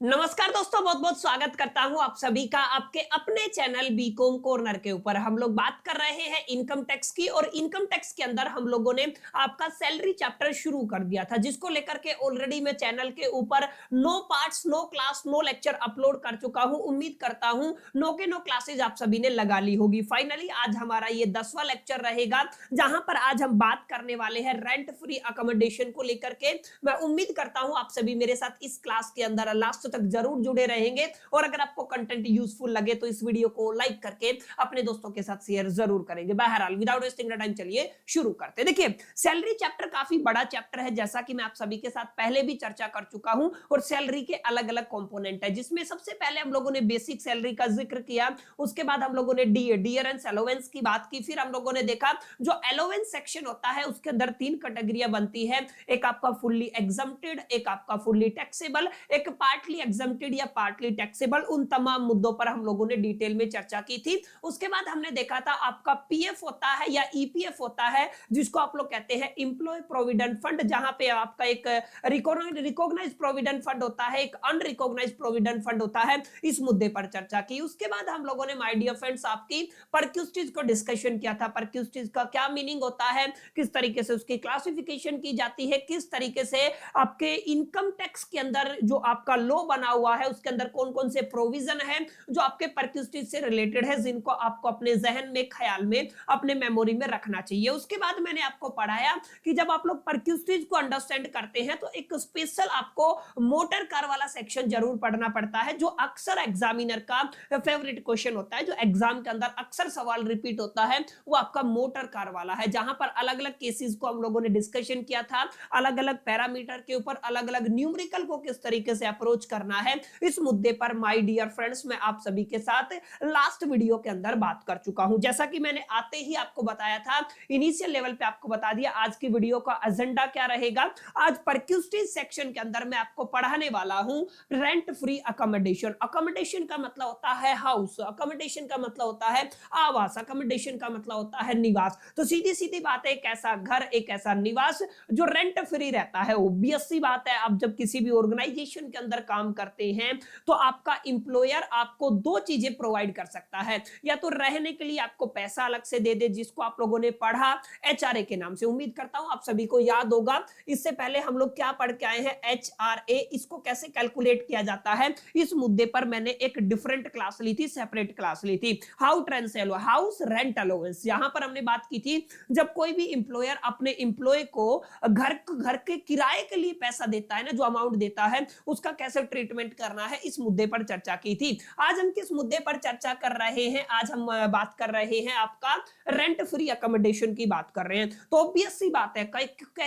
नमस्कार दोस्तों, बहुत बहुत स्वागत करता हूं आप सभी का आपके अपने चैनल बीकॉम कॉर्नर के ऊपर। हम लोग बात कर रहे हैं इनकम टैक्स की और इनकम टैक्स के अंदर हम लोगों ने आपका सैलरी चैप्टर शुरू कर दिया था, जिसको लेकर के ऑलरेडी मैं चैनल के ऊपर no parts, no class, no lecture upload कर चुका हूं। उम्मीद करता हूं नो के नो क्लासेज आप सभी ने लगा ली होगी। फाइनली आज हमारा ये 10वां लेक्चर रहेगा, जहां पर आज हम बात करने वाले हैं रेंट फ्री अकोमोडेशन को लेकर के। मैं उम्मीद करता हूं आप सभी मेरे साथ इस क्लास के अंदर लास्ट तक जरूर जुड़े रहेंगे और अगर आपको कंटेंट यूजफुल लगे तो इस वीडियो को लाइक करके अपने दोस्तों के साथ शेयर जरूर करेंगे। बहरहाल विदाउट वेस्टिंग टाइम चलिए शुरू करते हैं। देखिए, सैलरी चैप्टर काफी बड़ा चैप्टर है, जैसा कि मैं आप सभी के साथ पहले भी चर्चा कर चुका हूं। और सैलरी के अलग अलग कंपोनेंट है, जिसमें सबसे पहले हम लोगों ने बेसिक सैलरी का जिक्र किया। उसके बाद हम लोगों ने डियरेंस अलाउंस की बात की। फिर हम लोगों ने देखा जो अलाउंस सेक्शन होता है उसके अंदर तीन कैटेगरियां बनती है, एक आपका फुल्ली एग्जम्प्टेड, एक आपका फुल्ली टैक्सेबल, एक पार्टली एग्जम्प्टेड या पार्टली टैक्सेबल। उन तमाम मुद्दों पर हम लोगों ने डिटेल में चर्चा की थी। उसके बाद हमने देखा था आपका पीएफ होता है या ईपीएफ होता है, जिसको आप लोग कहते हैं एम्प्लॉय प्रोविडेंट फंड, जहां पे आपका एक रिकॉग्नाइज प्रोविडेंट फंड होता है, एक अनरिकॉग्नाइज प्रोविडेंट फंड होता है। इस मुद्दे पर चर्चा की। उसके बाद हम लोगों ने माय डियर फ्रेंड्स आपकी परक्यूस्टिज को डिस्कशन किया था। परक्यूस्टिज का क्या मीनिंग होता है, किस तरीके से उसकी क्लासिफिकेशन की जाती है, किस तरीके से आपके इनकम टैक्स के अंदर जो आपका लॉ बना हुआ है उसके अंदर कौन कौन से प्रोविजन है जो आपके परक्यूस्टिज से रिलेटेड है, जिनको आपको अपने जहन में, ख्याल में, अपने मेमोरी में रखना चाहिए। उसके बाद मैंने आपको पढ़ाया कि जब आप लोग परक्यूस्टिज को अंडरस्टैंड करते हैं तो एक स्पेशल आपको मोटर कार वाला सेक्शन जरूर पढ़ना पड़ता है, जो अक्सर एग्जामिनर का फेवरेट क्वेश्चन होता है, जो एग्जाम के अंदर अक्सर सवाल रिपीट होता है, वो आपका मोटर कार वाला है, जहां पर अलग अलग केसेस को हम लोगों ने डिस्कशन किया था, अलग अलग पैरामीटर के ऊपर अलग अलग न्यूमेरिकल को किस तरीके से अप्रोच करना है। इस मुद्दे पर माय डियर फ्रेंड्स मैं आप सभी के साथ लास्ट वीडियो के अंदर बात कर चुका हूं। जैसा कि मैंने आते ही आपको बताया था, इनिशियल लेवल पे आपको बता दिया आज की वीडियो का एजेंडा क्या रहेगा। आज परक्यूस्टिज सेक्शन के अंदर मैं आपको पढ़ाने वाला हूं रेंट फ्री अकोमोडेशन। अकोमोडेशन का मतलब होता है हाउस, अकोमोडेशन का मतलब होता है आवास, अकोमोडेशन का मतलब होता है निवास। तो सीधी सीधी बात है, एक ऐसा घर, एक ऐसा निवास जो रेंट फ्री रहता है। ऑब्वियस सी बात है, आप जब किसी भी ऑर्गेनाइजेशन के अंदर काम करते हैं तो आपका इंप्लॉयर आपको दो चीजें प्रोवाइड कर सकता है, या तो रहने के लिए आपको पैसा अलग से दे दे, जिसको आप लोगों ने पढ़ा एचआरए के नाम से। उम्मीद करता हूं आप सभी को याद होगा। इससे पहले हम लोग क्या पढ़ के आए हैं, एचआरए, इसको कैसे कैलकुलेट किया जाता है, इस मुद्दे पर मैंने एक डिफरेंट क्लास ली थी, सेपरेट क्लास ली थी। हाउस रेंट अलाउंस, यहां पर हमने बात की थी जब कोई भी इंप्लॉयर अपने इंप्लॉय को घर के किराए के लिए पैसा देता है ना, जो अमाउंट देता है उसका कैसे ट्रीटमेंट करना है, इस मुद्दे पर चर्चा की थी। आज हम किस मुद्दे पर चर्चा कर रहे हैं, आज हम बात कर रहे हैं आपका रेंट फ्री अकोमोडेशन की बात कर रहे हैं। तो ऑब्वियस सी बात है,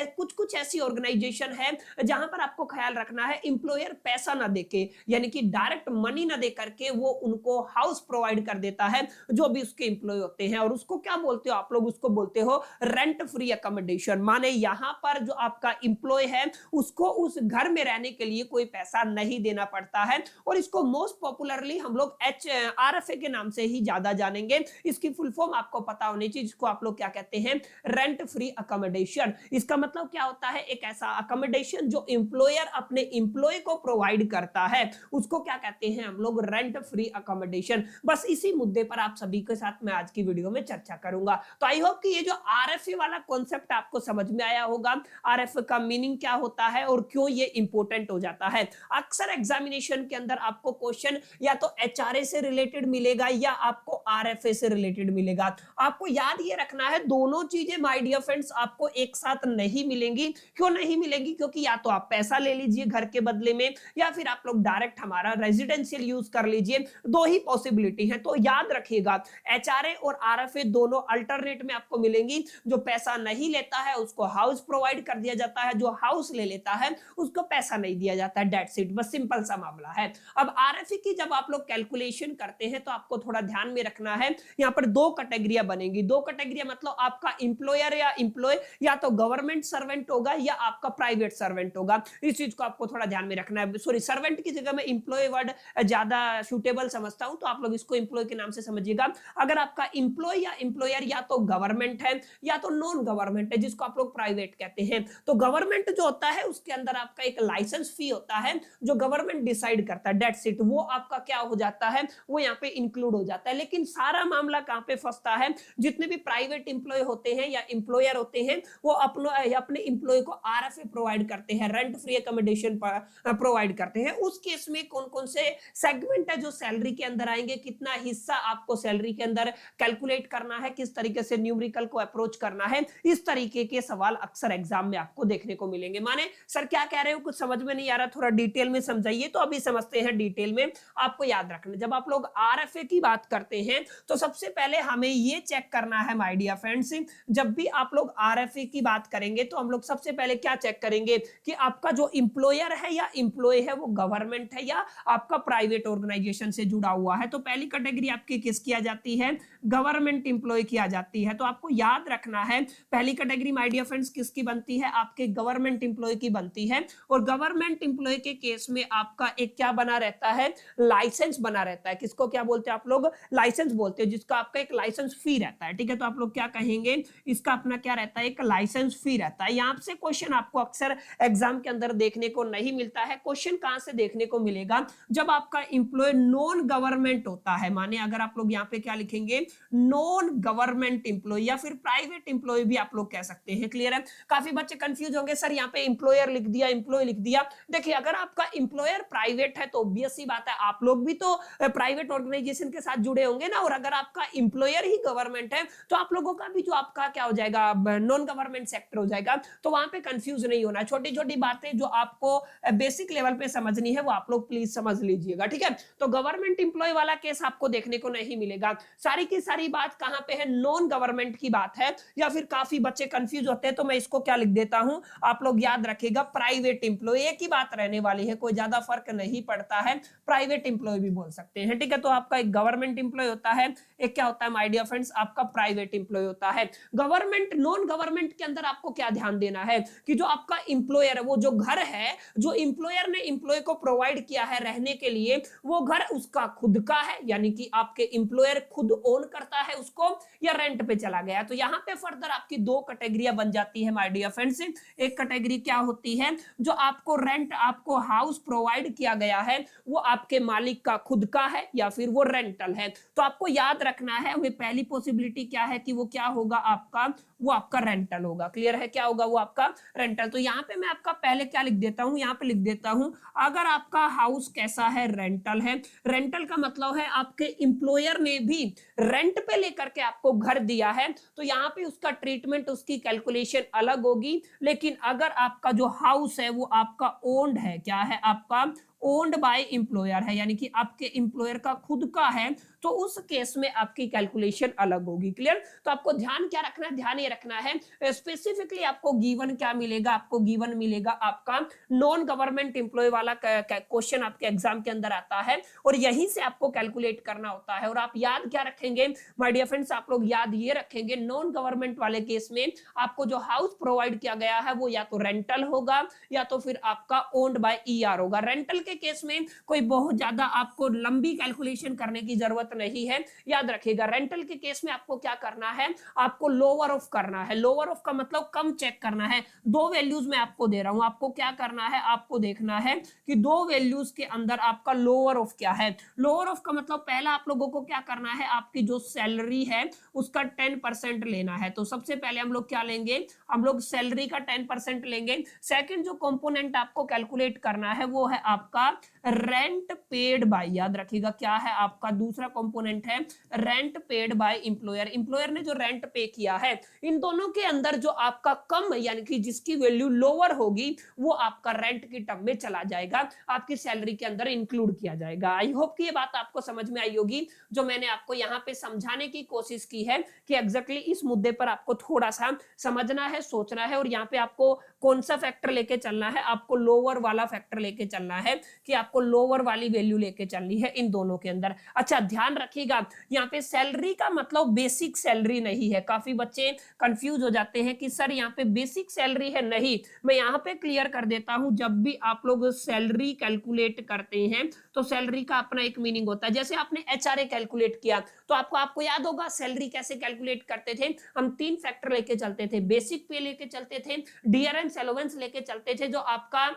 कुछ कुछ ऐसी ऑर्गेनाइजेशन है जहां पर आपको ख्याल रखना है इंप्लॉयर पैसा ना देके, यानी कि डायरेक्ट मनी ना दे करके वो उनको हाउस प्रोवाइड कर देता है, जो भी उसके इंप्लॉय होते हैं। और उसको क्या बोलते हो आप लोग, उसको बोलते हो रेंट फ्री अकोमोडेशन। माने यहां पर जो आपका इंप्लॉय है उसको उस घर में रहने के लिए कोई पैसा नहीं देना पड़ता है। और इसको मोस्ट पॉपुलरली हम लोग आरएफए के नाम से ही ज्यादा जानेंगे। इसकी फुल फॉर्म आपको पता होनी चाहिए, जिसको आप लोग क्या कहते हैं, रेंट फ्री अकोमोडेशन। इसका मतलब क्या होता है, एक ऐसा अकोमोडेशन जो इंप्लॉयर अपने इंप्लॉय को प्रोवाइड करता है, उसको क्या कहते हैं हम लोग, रेंट फ्री अकोमोडेशन। बस इसी मुद्दे पर आप सभी के साथ मैं आज की वीडियो में चर्चा करूंगा। तो आई होप कि ये जो आरएफए वाला कॉन्सेप्ट आपको समझ में आया होगा, आरएफए का मीनिंग क्या होता है और क्यों ये इंपॉर्टेंट हो जाता है। अक्सर एग्जामिनेशन के अंदर आपको क्वेश्चन या तो एचआरए से रिलेटेड मिलेगा या आपको आरएफए से रिलेटेड मिलेगा। आपको याद ये रखना है, दोनों चीजें माय डियर फ्रेंड्स आपको एक साथ नहीं मिलेंगी। क्यों नहीं मिलेंगी, क्योंकि या तो आप पैसा ले लीजिए घर के बदले में, या फिर आप लोग डायरेक्ट हमारा रेजिडेंशियल यूज कर लीजिए। दो ही पॉसिबिलिटी है। तो याद रखिएगा, एचआरए और आरएफए दोनों अल्टरनेट में आपको मिलेंगी। जो पैसा नहीं लेता है उसको हाउस प्रोवाइड कर दिया जाता है, जो हाउस ले लेता है उसको पैसा नहीं दिया जाता है। डेट्स इट, बस सिंपल सा मामला है। अब आरएफए की जब आप लोग कैलकुलेशन करते हैं तो आपको थोड़ा ध्यान में रखना है, यहाँ पर दो कैटेगरियां बनेंगी। दो कैटेगरियां मतलब आपका इंप्लॉयर या इंप्लॉय या तो गवर्नमेंट सर्वेंट होगा या आपका प्राइवेट सर्वेंट होगा। इस चीज को आपको थोड़ा ध्यान में रखना है। सॉरी, सर्वेंट की जगह मैं इंप्लॉय वर्ड ज्यादा सुटेबल समझता हूं, तो आप लोग इसको इंप्लॉय के नाम से समझिएगा। अगर आपका इंप्लॉय या इंप्लॉयर या तो गवर्नमेंट है या तो नॉन गवर्नमेंट है, जिसको आप लोग प्राइवेट कहते हैं, तो गवर्नमेंट जो होता है उसके अंदर आपका एक लाइसेंस फी होता है, जो गवर्नमेंट डिसाइड करता है, डेट्स इट, वो आपका क्या हो जाता है, वो यहाँ पे इंक्लूड हो जाता है। लेकिन सारा मामला कहाँ पे फंसता है, जितने भी प्राइवेट इंप्लॉय होते हैं या इंप्लॉयर होते हैं, वो अपने इंप्लॉय को आरएफए प्रोवाइड करते हैं, रेंट फ्री अकोमोडेशन प्रोवाइड करते हैं। उस केस में कौन कौन से सेगमेंट है जो सैलरी के अंदर आएंगे, कितना हिस्सा आपको सैलरी के अंदर कैलकुलेट करना है, किस तरीके से न्यूमेरिकल को अप्रोच करना है, इस तरीके के सवाल अक्सर एग्जाम में आपको देखने को मिलेंगे। माने सर क्या कह रहे हो, कुछ समझ में नहीं आ रहा, थोड़ा डिटेल में समझाइए। तो अभी समझते हैं डिटेल में। आपको याद रखना, जब आप लोग आरएफए की बात करते हैं तो सबसे पहले हमें ये चेक करना है माय डियर फ्रेंड्स, जब भी आप लोग आरएफए की बात करेंगे तो हम लोग सबसे पहले क्या चेक करेंगे कि आपका जो इंप्लॉयर है या इंप्लॉय है वो गवर्नमेंट है या आपका प्राइवेट ऑर्गेनाइजेशन से जुड़ा हुआ है। तो पहली कैटेगरी आपकी किसकी आ जाती है, गवर्नमेंट इंप्लॉय की आ जाती है। तो आपको याद रखना है पहली कैटेगरी माय डियर फ्रेंड्स किसकी बनती है, आपके गवर्नमेंट इंप्लॉय की बनती है। और गवर्नमेंट इंप्लॉय के केस में आपका एक क्या बना रहता है, लाइसेंस बना रहता है। किसको क्या बोलते हैं आप लोग, लाइसेंस बोलते हैं, जिसका आपका एक लाइसेंस फी रहता है। ठीक है, तो आप लोग क्या कहेंगे, इसका अपना क्या रहता है, एक लाइसेंस फी रहता है। यहाँ से क्वेश्चन आपको अक्सर एग्जाम के अंदर देखने को नहीं मिलता है। क्वेश्चन कहां से देखने को मिलेगा, जब आपका इंप्लॉय नॉन गवर्नमेंट होता है। माने अगर आप लोग यहाँ पे क्या लिखेंगे, नॉन गवर्नमेंट इंप्लॉय या फिर प्राइवेट इंप्लॉय भी आप लोग कह सकते हैं। क्लियर है, काफी बच्चे कंफ्यूज होंगे, सर यहाँ पे इंप्लॉयर लिख दिया, इंप्लॉय लिख दिया। देखिए अगर आपका इंप्लॉयर प्राइवेट है तो ऑब्वियस सी बात है आप लोग भी तो प्राइवेट ऑर्गेनाइजेशन के साथ जुड़े होंगे ना, और अगर आपका इंप्लॉयर ही गवर्नमेंट है तो आप लोगों का भी जो आपका क्या हो जाएगा, नॉन गवर्नमेंट सेक्टर हो जाएगा। तो वहां पे कंफ्यूज नहीं होना, छोटी छोटी बातें जो आपको बेसिक लेवल पे समझनी है वो आप लोग प्लीज समझ लीजिएगा। ठीक है, तो गवर्नमेंट इंप्लॉय वाला केस आपको देखने को नहीं मिलेगा। सारी की सारी बात कहां पे है, नॉन गवर्नमेंट की बात है। या फिर काफी बच्चे कंफ्यूज होते हैं तो मैं इसको क्या लिख देता हूं, आप लोग याद रखिएगा प्राइवेट इंप्लॉय, एक ही बात रहने वाली है, कोई ज्यादा फर्क नहीं पड़ता है, प्राइवेट इंप्लॉय भी बोल सकते हैं। ठीक है, तो आपका एक गवर्नमेंट इंप्लॉय होता है, एक क्या होता है माय डियर फ्रेंड्स, आपका प्राइवेट इंप्लॉय होता है। गवर्नमेंट नॉन गवर्नमेंट के अंदर आपको क्या ध्यान देना है कि जो आपका इंप्लॉयर है, वो जो घर है जो इंप्लॉयर ने इंप्लॉय को प्रोवाइड किया है रहने के लिए, वो घर उसका खुद का है, यानी कि आपके इंप्लॉयर खुद ओन करता है उसको, या रेंट पे चला गया। तो यहाँ पे फर्दर आपकी दो कैटेगरियां बन जाती है माय डियर फ्रेंड्स। एक कैटेगरी क्या होती है, जो आपको रेंट, आपको हाउस प्रोवाइड किया गया है वो आपके मालिक का खुद का है या फिर वो रेंटल है। तो आपको याद रखना है वो पहली पॉसिबिलिटी क्या है कि वो क्या होगा आपका, वो आपका रेंटल होगा। क्लियर है, क्या होगा वो आपका रेंटल। तो यहाँ पे मैं आपका पहले क्या लिख देता हूँ, यहाँ पे लिख देता हूँ अगर आपका हाउस कैसा है, रेंटल है। रेंटल का मतलब है आपके इंप्लॉयर ने भी रेंट पे लेकर के आपको घर दिया है, तो यहाँ पे उसका ट्रीटमेंट, उसकी कैलकुलेशन अलग होगी। लेकिन अगर आपका जो हाउस है वो आपका ओन्ड है, क्या है आपका ओन्ड बाय इंप्लॉयर है, यानी कि आपके इंप्लॉयर का खुद का है, तो उस केस में आपकी कैलकुलेशन अलग होगी। क्लियर, तो आपको ध्यान क्या रखना है, ध्यान ये रखना है स्पेसिफिकली आपको गिवन क्या मिलेगा, आपको गिवन मिलेगा आपका नॉन गवर्नमेंट इंप्लॉय वाला क्वेश्चन आपके एग्जाम के अंदर आता है, और यहीं से आपको कैलकुलेट करना होता है। और आप याद क्या रखेंगे माय डियर फ्रेंड्स, आप लोग याद ये रखेंगे नॉन गवर्नमेंट वाले केस में आपको जो हाउस प्रोवाइड किया गया है वो या तो रेंटल होगा या तो फिर आपका ओन्ड बाय ईआर होगा। रेंटल के केस में कोई बहुत ज्यादा आपको लंबी कैलकुलेशन करने की जरूरत नहीं है। याद रखिएगा रेंटल के केस में आपको क्या करना है, आपको लोअर ऑफ करना है। लोअर ऑफ का मतलब कम चेक करना है। दो वैल्यूज मैं आपको दे रहा हूं, आपको क्या करना है, आपको देखना है कि दो वैल्यूज के अंदर आपका लोअर ऑफ क्या है। लोअर ऑफ का मतलब पहला आप लोगों को क्या करना है, आपकी जो सैलरी है उसका 10% लेना है। तो सबसे पहले हम लोग क्या लेंगे, हम लोग सैलरी का 10% लेंगे। सेकंड जो कंपोनेंट आपको कैलकुलेट करना है वो है आपका रेंट पेड बाय, याद रखिएगा क्या है आपका दूसरा कंपोनेंट है rent paid by employer. Employer ने जो रेंट पे किया है, इन दोनों के अंदर जो आपका कम यानी कि जिसकी वैल्यू लोअर होगी वो आपका रेंट की टर्म में चला जाएगा, आपकी सैलरी के अंदर इंक्लूड किया जाएगा। आई होप कि ये बात आपको समझ में आई होगी, जो मैंने आपको यहाँ पे समझाने की कोशिश की है कि एग्जैक्टली इस मुद्दे पर आपको थोड़ा सा समझना है, सोचना है, और यहाँ पे आपको कौन सा फैक्टर लेके चलना है, आपको लोअर वाला फैक्टर लेके चलना है कि आपको लोअर वाली वैल्यू लेके चलनी है इन दोनों के अंदर। अच्छा ध्यान रखिएगा यहाँ पे सैलरी का मतलब बेसिक सैलरी नहीं है। काफी बच्चे कंफ्यूज हो जाते हैं कि सर यहाँ पे बेसिक सैलरी है, नहीं। मैं यहाँ पे क्लियर कर देता हूं, जब भी आप लोग सैलरी कैलकुलेट करते हैं तो सैलरी का अपना एक मीनिंग होता है। जैसे आपने एचआरए कैलकुलेट किया तो आपको याद होगा सैलरी कैसे कैलकुलेट करते थे, हम 3 फैक्टर लेके चलते थे, बेसिक पे लेके चलते थे, डियरेंस अलाउंस लेके चलते थे, जो आपका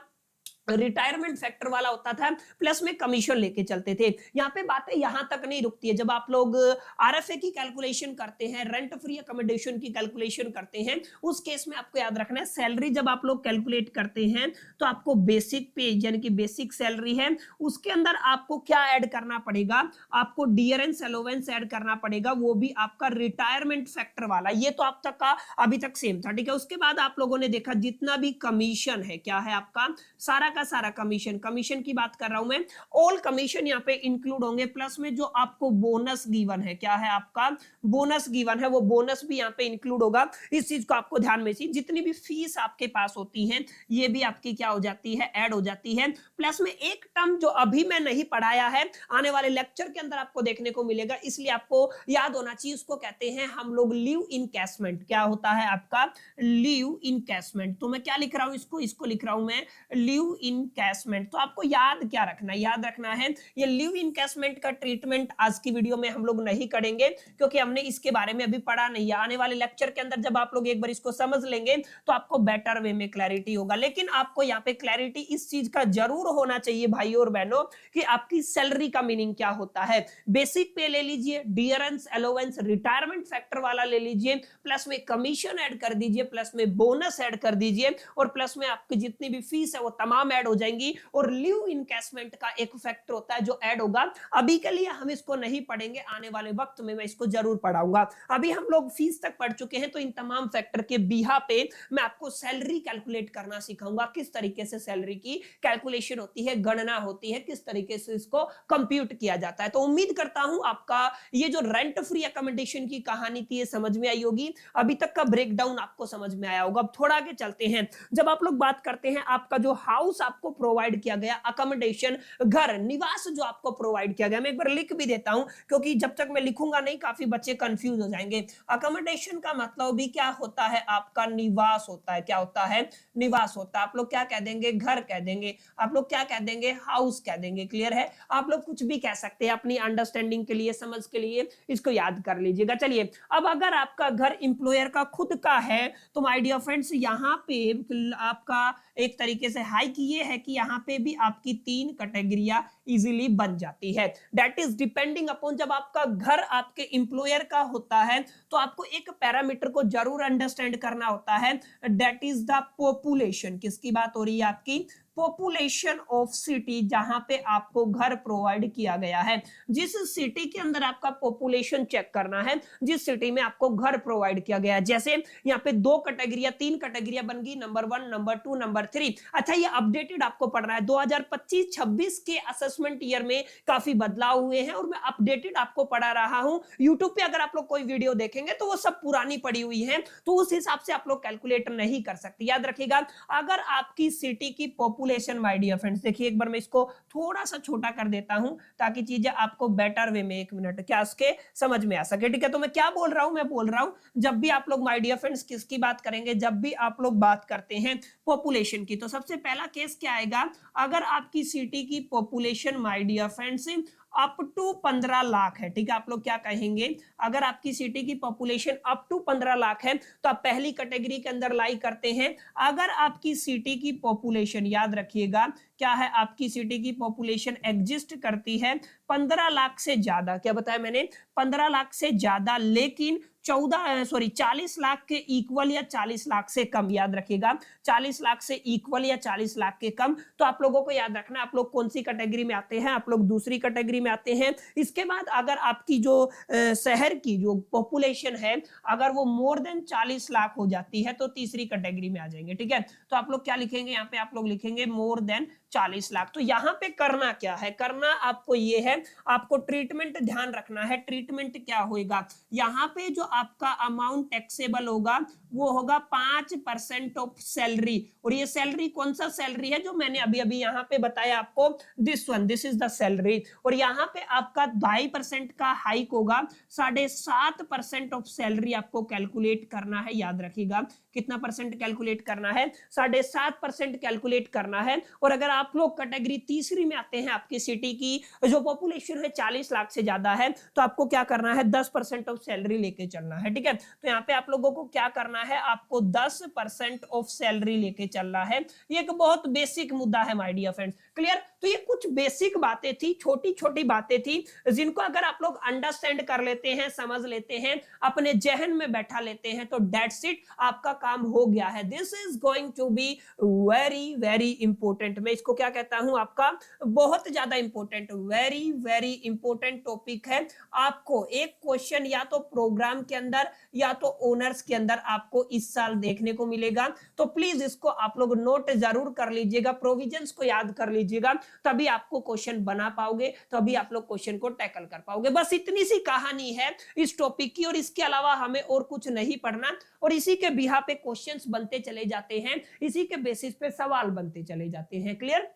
रिटायरमेंट फैक्टर वाला होता था, प्लस में कमीशन लेके चलते थे। यहाँ पे बातें यहां तक नहीं रुकती है। जब आप लोग आरएफए की कैलकुलेशन करते हैं, रेंट फ्री अकोमोडेशन की कैलकुलेशन करते हैं, उस केस में आपको याद रखना है सैलरी जब आप लोग कैलकुलेट करते हैं तो आपको बेसिक पे यानी कि बेसिक सैलरी है, उसके अंदर आपको क्या ऐड करना पड़ेगा, आपको डियरेंस अलोवेंस ऐड करना पड़ेगा, वो भी आपका रिटायरमेंट फैक्टर वाला। ये तो आप तक का अभी तक सेम था, ठीक है। उसके बाद आप लोगों ने देखा जितना भी कमीशन है, क्या है आपका सारा का सारा कमीशन, कमीशन की बात कर रहा हूं मैं, ऑल कमीशन यहाँ पे इंक्लूड होंगे, प्लस में जो आपको बोनस गिवन है, क्या है आपका बोनस गिवन है, वो बोनस भी यहाँ पे इंक्लूड होगा। इस चीज को आपको ध्यान में सी, जितनी भी फीस आपके पास होती है ये भी आपकी क्या हो जाती है, ऐड हो जाती है। प्लस में एक टर्म जो अभी मैं नहीं पढ़ाया है, आने वाले लेक्चर के अंदर आपको देखने को मिलेगा, इसलिए आपको याद होना चाहिए, उसको कहते हैं हम लोग लीव इनकैशमेंट। क्या होता है आपका लीव इनकैशमेंट। तो मैं क्या लिख रहा हूं, इसको लिख रहा हूं मैं लीव इनकैशमेंट। तो आपको याद क्या रखना है, याद रखना है ये लीव इनकैशमेंट का ट्रीटमेंट आज की वीडियो में हम लोग नहीं करेंगे, क्योंकि हमने इसके बारे में अभी पढ़ा नहीं है। आने वाले लेक्चर के अंदर जब आप लोग एक बार इसको समझ लेंगे तो आपको बेटर वे में क्लैरिटी होगा। लेकिन आपको यहाँ पे क्लैरिटी इस चीज का जरूर होना चाहिए भाइयों और बहनों कि आपकी सैलरी का मीनिंग क्या होता है। बेसिक पे ले लीजिए, डियरेंस अलोवेंस रिटायरमेंट फैक्टर वाला ले लीजिए, प्लस में कमीशन ऐड कर दीजिए, प्लस में बोनस ऐड कर दीजिए, और प्लस में आपकी जितनी भी फीस है वो तमाम ऐड हो जाएंगी। और लीव इनकैशमेंट का एक फैक्टर होता है जो ऐड होगा। अभी के लिए हम इसको नहीं पढ़ेंगे, आने वाले वक्त में मैं इसको जरूर पढ़ाऊंगा। अभी हम लोग फीस तक पढ़ चुके हैं, तो इन तमाम फैक्टर के बिहा पे मैं आपको सैलरी कैलकुलेट करना सिखाऊंगा, किस तरीके से सैलरी की कैलकुलेशन होती है, गणना होती है, किस तरीके से इसको कंप्यूट किया जाता है। तो उम्मीद करता हूं आपका ये जो रेंट फ्री अकोमोडेशन की कहानी थी ये समझ में आई होगी, अभी तक का ब्रेकडाउन आपको समझ में आया होगा। अब थोड़ा आगे चलते हैं। जब आप लोग बात करते हैं आपका जो हाउस आपको प्रोवाइड किया गया, अकोमोडेशन घर निवास जो आपको प्रोवाइड किया गया, मैं एक बार लिख भी देता हूं क्योंकि जब तक मैं लिखूंगा नहीं काफी बच्चे कंफ्यूज हो जाएंगे। अकोमोडेशन का मतलब भी क्या होता है, आपका निवास होता है। क्या होता है, निवास होता है। आप लोग क्या कह देंगे, घर कह देंगे, आप लोग क्या कह देंगे, हाउस कह देंगे। क्लियर है, आप लोग कुछ भी कह सकते हैं अपनी अंडरस्टैंडिंग के लिए, समझ के लिए, इसको याद कर लीजिएगा। चलिए, अब अगर आपका घर इंप्लॉयर का खुद का है तो माय डियर फ्रेंड्स यहाँ पे आपका एक तरीके से हाइक ये है कि यहाँ पे भी आपकी 3 कैटेगरियां इजीली बन जाती है। दैट इज डिपेंडिंग अपॉन, जब आपका घर आपके इंप्लॉयर का होता है तो आपको एक पैरामीटर को जरूर अंडरस्टैंड करना होता है, दैट इज द पॉपुलेशन। किसकी बात हो रही है, आपकी पॉपुलेशन ऑफ सिटी, जहां पे आपको घर प्रोवाइड किया गया है। जिस सिटी के अंदर आपका पॉपुलेशन चेक करना है, जिस सिटी में आपको घर प्रोवाइड किया गया है। जैसे यहाँ पे 2 कैटेगरियां 3 कैटेगरियां बन गई, नंबर 1, नंबर 2, नंबर 3। अच्छा, ये अपडेटेड आपको पढ़ना है, 2025-26 के असेसमेंट ईयर में काफी बदलाव हुए हैं और मैं अपडेटेड आपको पढ़ा रहा हूं। यूट्यूब पे अगर आप लोग कोई वीडियो देखेंगे तो वो सब पुरानी पड़ी हुई है, तो उस हिसाब से आप लोग कैलकुलेट नहीं कर सकते। याद रखिएगा, अगर आपकी सिटी की पॉपुलेशन, माय डियर फ्रेंड्स, देखिए एक बार मैं इसको थोड़ा सा छोटा कर देता हूं ताकि चीजें आपको बेटर वे में, 1 मिनट, क्या इसके समझ में आ सके। ठीक है, तो मैं क्या बोल रहा हूं, मैं बोल रहा हूं जब भी आप लोग माय डियर फ्रेंड्स किसकी बात करेंगे, जब भी आप लोग बात करते हैं पॉपुलेशन की, तो सबसे पहला केस क्या आएगा, अगर आपकी सिटी की population my dear friends up to 15 lakh है। ठीक है, आप लोग क्या कहेंगे, अगर आपकी सिटी की पॉपुलेशन अप टू 15 लाख है तो आप पहली कैटेगरी के अंदर लाई करते हैं। अगर आपकी सिटी की पॉपुलेशन, याद रखिएगा क्या है, आपकी सिटी की पॉपुलेशन एग्जिस्ट करती है 15 लाख से ज्यादा, क्या बताया मैंने, 15 लाख से ज्यादा, लेकिन 40 लाख के इक्वल या 40 लाख से कम। याद रखिएगा, 40 लाख से इक्वल या 40 लाख के कम। तो आप लोगों को याद रखना आप लोग कौन सी कैटेगरी में आते हैं, आप लोग दूसरी कैटेगरी में आते हैं। इसके बाद अगर आपकी जो शहर की जो पॉपुलेशन है अगर वो मोर देन 40 लाख हो जाती है तो तीसरी कैटेगरी में आ जाएंगे। ठीक है, तो आप लोग क्या लिखेंगे, यहाँ पे आप लोग लिखेंगे मोर देन 40 लाख। तो यहाँ पे करना क्या है, करना आपको ये है, आपको ट्रीटमेंट ध्यान रखना है। ट्रीटमेंट क्या होगा, यहाँ पे जो आपका अमाउंट टैक्सेबल होगा वो होगा 5% ऑफ सैलरी। और ये सैलरी कौन सा सैलरी है, जो मैंने अभी अभी यहाँ पे बताया आपको, this one, this is the salary. और यहाँ पे आपका 2.5% का हाइक होगा, 7.5% ऑफ सैलरी आपको कैलकुलेट करना है। याद रखिएगा कितना परसेंट कैलकुलेट करना है, 7.5% कैलकुलेट करना है। और अगर आप आप लोग कैटेगरी तीसरी में आते हैं, आपकी सिटी की जो पॉपुलेशन है 40 लाख से ज्यादा है, तो आपको क्या करना है 10% ऑफ सैलरी लेके चलना है। ठीक है, तो यहाँ पे आप लोगों को क्या करना है, आपको 10% ऑफ सैलरी लेके चलना है। ये एक बहुत बेसिक मुद्दा है माय डियर फ्रेंड्स, क्लियर। तो ये कुछ बेसिक बातें थी, छोटी छोटी बातें थी, जिनको अगर आप लोग अंडरस्टैंड कर लेते हैं, समझ लेते हैं, अपने जहन में बैठा लेते हैं, तो दैट्स इट, आपका काम हो गया है। This is going to be very very important. मैं इसको क्या कहता हूं, आपका बहुत ज्यादा important, very very important topic है। आपको एक क्वेश्चन या तो प्रोग्राम के अंदर या तो ओनर्स के अंदर आपको इस साल देखने को मिलेगा, तो प्लीज इसको आप लोग नोट जरूर कर लीजिएगा, प्रोविजंस को याद कर लीजिएगा, तभी आपको क्वेश्चन बना पाओगे, तभी आप लोग क्वेश्चन को टैकल कर पाओगे। बस इतनी सी कहानी है इस टॉपिक की, और इसके अलावा हमें और कुछ नहीं पढ़ना, और इसी के बिहा पे क्वेश्चंस बनते चले जाते हैं, इसी के बेसिस पे सवाल बनते चले जाते हैं। क्लियर,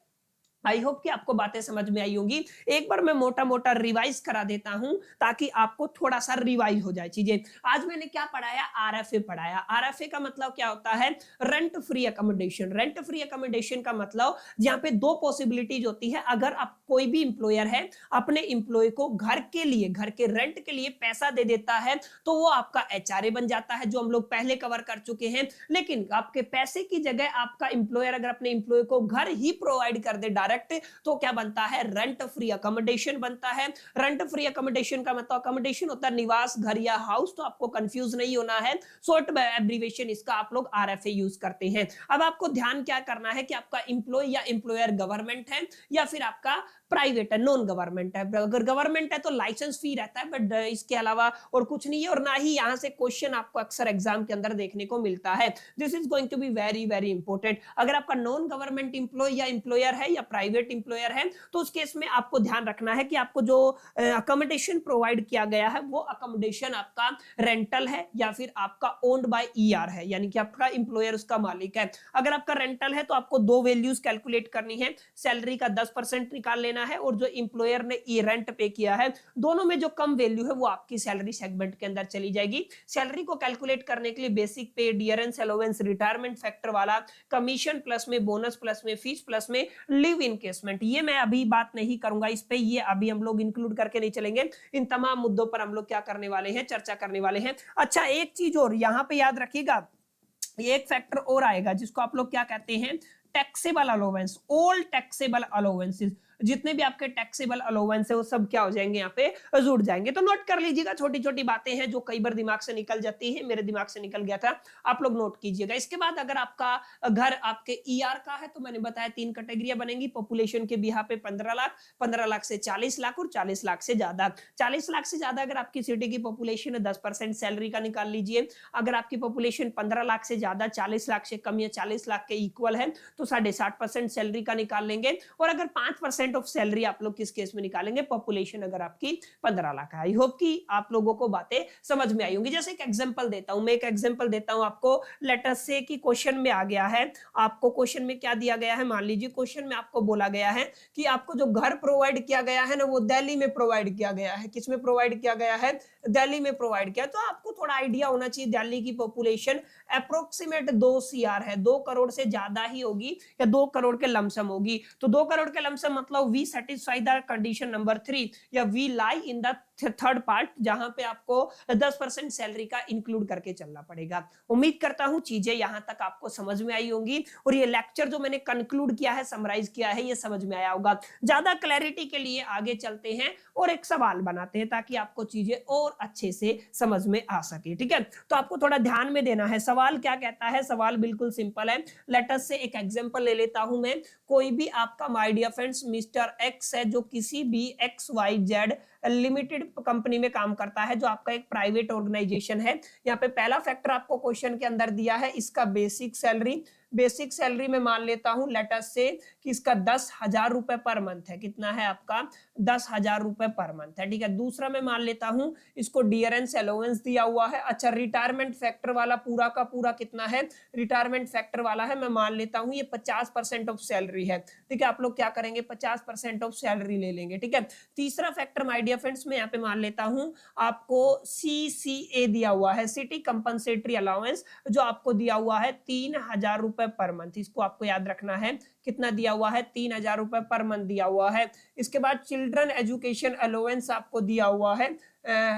आई होप कि आपको बातें समझ में आई होंगी। एक बार मैं मोटा मोटा रिवाइज करा देता हूं, ताकि आपको थोड़ा सा रिवाइज हो जाए चीजें। आज मैंने क्या पढ़ाया, आरएफए पढ़ाया। आरएफए का मतलब क्या होता है, rent free accommodation. Rent free accommodation का मतलब जहां पे दो पॉसिबिलिटीज होती है, अगर आप कोई भी इंप्लॉयर है अपने इंप्लॉय को घर के लिए, घर के रेंट के लिए पैसा दे देता है, तो वो आपका एचआरए बन जाता है, जो हम लोग पहले कवर कर चुके हैं। लेकिन आपके पैसे की जगह आपका इंप्लॉयर अगर अपने इंप्लॉय को घर ही प्रोवाइड कर दे डायरेक्ट, तो क्या बनता है, रेंट फ्री अकोमोडेशन बनता है। रेंट फ्री अकोमोडेशन का मतलब अकोमोडेशन होता है निवास, घर या हाउस, तो आपको कंफ्यूज नहीं होना है, शॉर्ट एब्रिविएशन इसका आप लोग आरएफए यूज करते हैं। अब आपको ध्यान क्या करना है कि आपका इंप्लॉय या इंप्लॉयर गवर्नमेंट है या फिर आपका प्राइवेट है, नॉन गवर्नमेंट है। अगर गवर्नमेंट है तो लाइसेंस फी रहता है, बट इसके अलावा और कुछ नहीं है, और ना ही यहां से क्वेश्चन आपको अक्सर एग्जाम के अंदर देखने को मिलता है। This is going to be very very important. अगर आपका नॉन गवर्नमेंट इंप्लॉय या इंप्लॉयर है या प्राइवेट इंप्लॉयर है, तो उस केस में आपको ध्यान रखना है कि आपको जो अकोमोडेशन प्रोवाइड किया गया है, वो अकोमोडेशन आपका रेंटल है या फिर आपका ओन्ड बाय ईआर है, यानी कि आपका इंप्लॉयर उसका मालिक है। अगर आपका रेंटल है तो आपको दो वैल्यूज कैलकुलेट करनी है, सैलरी का 10% निकाल लेना है, और जो इंप्लॉयर ने ई रेंट पे किया है, दोनों में जो कम वैल्यू है वो आपकी सैलरी सेगमेंट के अंदर चली जाएगी। सैलरी को कैलकुलेट करने के लिए बेसिक पे, डियरेंस अलाउंस, रिटायरमेंट फैक्टर वाला, कमीशन प्लस में, बोनस प्लस में, फीस प्लस में, लिव इनकेसमेंट, ये मैं अभी बात नहीं करूंगा इस पे, ये अभी हम लोग इंक्लूड करके नहीं चलेंगे। इन तमाम मुद्दों पर हम लोग क्या करने वाले हैं, चर्चा करने वाले हैं। अच्छा, एक चीज और यहाँ पे याद रखिएगा, एक फैक्टर और आएगा जिसको आप लोग क्या कहते हैं, taxable allowance. All taxable allowances, जितने भी आपके टैक्सेबल अलाउंस है वो सब क्या हो जाएंगे, यहाँ पे जुड़ जाएंगे। तो नोट कर लीजिएगा, छोटी छोटी बातें हैं जो कई बार दिमाग से निकल जाती है, मेरे दिमाग से निकल गया था, आप लोग नोट कीजिएगा। इसके बाद अगर आपका घर आपके ईआर का है, तो मैंने बताया 3 कैटेगरियां बनेंगी पॉपुलेशन के बिहा पे, 15 लाख, 15 लाख से 40 लाख और 40 लाख से ज्यादा। 40 लाख से ज्यादा अगर आपकी सिटी की पॉपुलेशन है, 10% सैलरी का निकाल लीजिए। अगर आपकी पॉपुलेशन 15 लाख से ज्यादा, 40 लाख से कम या 40 लाख के इक्वल है, तो 60.5% सैलरी का निकाल लेंगे। और अगर 5% ऑफ सैलरी आप लोग किस केस में निकालेंगे, पॉपुलेशन अगर आपकी 15 लाख है। आई होप कि आप लोगों को बातें समझ में आई होंगी। जैसे एक एग्जांपल देता हूं, मैं एक एग्जांपल देता हूं आपको। लेटर से कि क्वेश्चन में आ गया है, आपको क्वेश्चन में क्या दिया गया है, मान लीजिए क्वेश्चन में आपको बोला गया है कि आपको जो घर प्रोवाइड किया गया है ना, वो दिल्ली में प्रोवाइड किया गया है। किस में प्रोवाइड किया गया है, दिल्ली में प्रोवाइड किया। तो आपको थोड़ा आइडिया होना चाहिए, दिल्ली की पॉपुलेशन अप्रोक्सीमेट 2 CR है, 2 करोड़ से ज्यादा ही होगी या 2 करोड़ के लमसम होगी। तो 2 करोड़ के लमसम मतलब we satisfy the condition number 3 या we lie in the third part, जहां पे आपको 10% सैलरी का इंक्लूड करके चलना पड़ेगा। उम्मीद करता हूं चीजें यहां तक आपको समझ में आई होंगी, और ये लेक्चर जो मैंने कंक्लूड किया है, समराइज किया है, ये समझ में आया होगा। ज्यादा क्लैरिटी के लिए आगे चलते हैं और एक सवाल बनाते हैं, ताकि आपको चीजें और अच्छे से समझ में आ सके। ठीक है, तो आपको थोड़ा ध्यान में देना है। सवाल क्या कहता है, सवाल बिल्कुल सिंपल है। लेट अस से एक एग्जांपल ले लेता हूं मैं। कोई भी आपका my dear friends mister X है, जो किसी भी XYZ लिमिटेड कंपनी में काम करता है, जो आपका एक प्राइवेट ऑर्गेनाइजेशन है। यहाँ पे पहला फैक्टर आपको क्वेश्चन के अंदर दिया है, इसका बेसिक सैलरी। बेसिक सैलरी में मान लेता हूं लेट अस से कि इसका 10,000 रुपए पर मंथ है। कितना है आपका, 10,000 रुपए पर मंथ है। ठीक है, दूसरा मैं मान लेता हूं इसको डियरेंस अलाउंस दिया हुआ है। अच्छा, रिटायरमेंट फैक्टर वाला पूरा का पूरा कितना है, रिटायरमेंट फैक्टर वाला है, मैं मान लेता हूं ये 50% ऑफ सैलरी है। ठीक है, आप लोग क्या करेंगे, 50% ऑफ सैलरी ले लेंगे। ठीक है, तीसरा फैक्टर माय डियर फ्रेंड्स मैं यहाँ पे मान लेता हूं आपको CCA दिया हुआ है, सिटी कंपनसेटरी अलाउंस, जो आपको दिया हुआ है 3,000 रुपए पर मंथ। इसको आपको याद रखना है कितना दिया हुआ है, 3,000 रुपए पर मंथ दिया हुआ है। इसके बाद चिल्ड्रन एजुकेशन अलाउंस आपको दिया हुआ है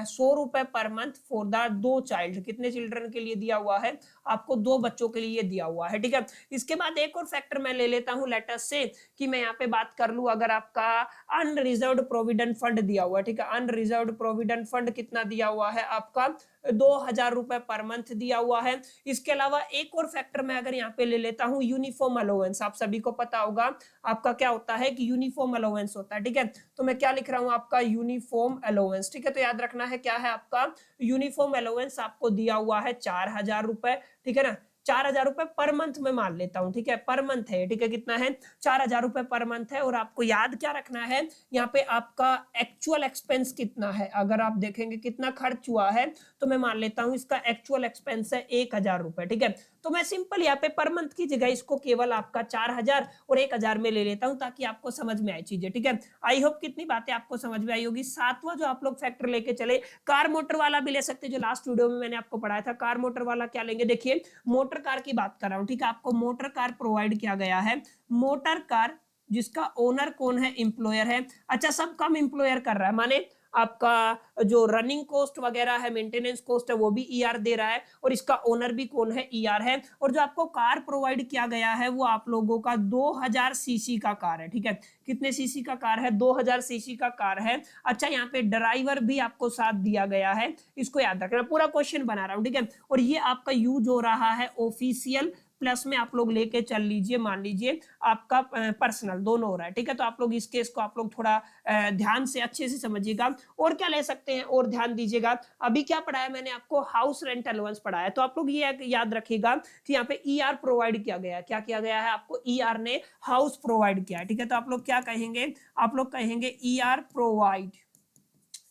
100 रुपए per month for the 2 child. कितने चिल्ड्रन के लिए दिया हुआ है, आपको 2 बच्चों के लिए दिया हुआ है, ठीक है। इसके बाद एक और फैक्टर मैं ले लेता हूं, लेट अस से कि मैं यहाँ पे बात कर लूं, अगर आपका अनरिजर्व्ड प्रोविडेंट फंड दिया हुआ है, ठीक है, अनरिजर्व्ड प्रोविडेंट फंड कितना दिया हुआ है आपका 2,000 रुपए पर मंथ दिया हुआ है। इसके अलावा एक और फैक्टर मैं अगर यहाँ पे ले लेता हूँ, यूनिफॉर्म अलाउंस। आप सभी को पता होगा आपका क्या होता है कि यूनिफॉर्म अलाउंस होता है, ठीक है। तो मैं क्या लिख रहा हूँ, आपका यूनिफॉर्म अलाउंस, ठीक है। तो याद रखना है क्या है आपका यूनिफॉर्म अलाउंस, आपको दिया हुआ है 4,000 रुपए, ठीक है ना। 4,000 रुपए पर मंथ में मान लेता हूं, ठीक है, पर मंथ है, ठीक है, कितना है 4,000 रुपए पर मंथ है। और आपको याद क्या रखना है, यहाँ पे आपका एक्चुअल एक्सपेंस कितना है, अगर आप देखेंगे कितना खर्च हुआ है, तो मैं मान लेता हूं इसका एक्चुअल एक्सपेंस है 1,000 रुपए, ठीक है। तो मैं सिंपल यहाँ पे पर मंथ की जगह इसको केवल आपका 4,000 और 1,000 में ले लेता हूं, ताकि आपको समझ में आए चीजें, ठीक है। आई होप कितनी बातें आपको समझ में आई होगी। सातवां जो आप लोग फैक्टर लेके चले, कार मोटर वाला भी ले सकते, जो लास्ट वीडियो में मैंने आपको पढ़ाया था। कार मोटर वाला क्या लेंगे, देखिए मोटर कार की बात कर रहा हूं, ठीक है। आपको मोटर कार प्रोवाइड किया गया है, मोटर कार जिसका ओनर कौन है, एम्प्लॉयर है। अच्छा, सब कम एम्प्लॉयर कर रहा है, माने आपका जो रनिंग कॉस्ट वगैरह है, मेंटेनेंस कॉस्ट है, वो भी ईआर दे रहा है, और इसका ओनर भी कौन है, ईआर है। और जो आपको कार प्रोवाइड किया गया है वो आप लोगों का 2000 सीसी का कार है, ठीक है। कितने सीसी का कार है, 2000 सीसी का कार है। अच्छा, यहाँ पे ड्राइवर भी आपको साथ दिया गया है, इसको याद रखना, पूरा क्वेश्चन बना रहा हूँ, ठीक है। और ये आपका यूज हो रहा है ऑफिशियल प्लस में आप लोग लेके चल लीजिए, मान लीजिए आपका पर्सनल, दोनों हो रहा है, ठीक है। तो आप लोग इस केस को आप लोग थोड़ा ध्यान से अच्छे से समझिएगा। और क्या ले सकते हैं, और ध्यान दीजिएगा, अभी क्या पढ़ाया मैंने आपको, हाउस रेंट अलाउंस पढ़ाया, तो आप लोग ये याद रखिएगा कि यहाँ पे ईआर प्रोवाइड किया गया है। क्या किया गया है, आपको ईआर ने हाउस प्रोवाइड किया है, ठीक है। तो आप लोग क्या कहेंगे, आप लोग कहेंगे ईआर प्रोवाइड,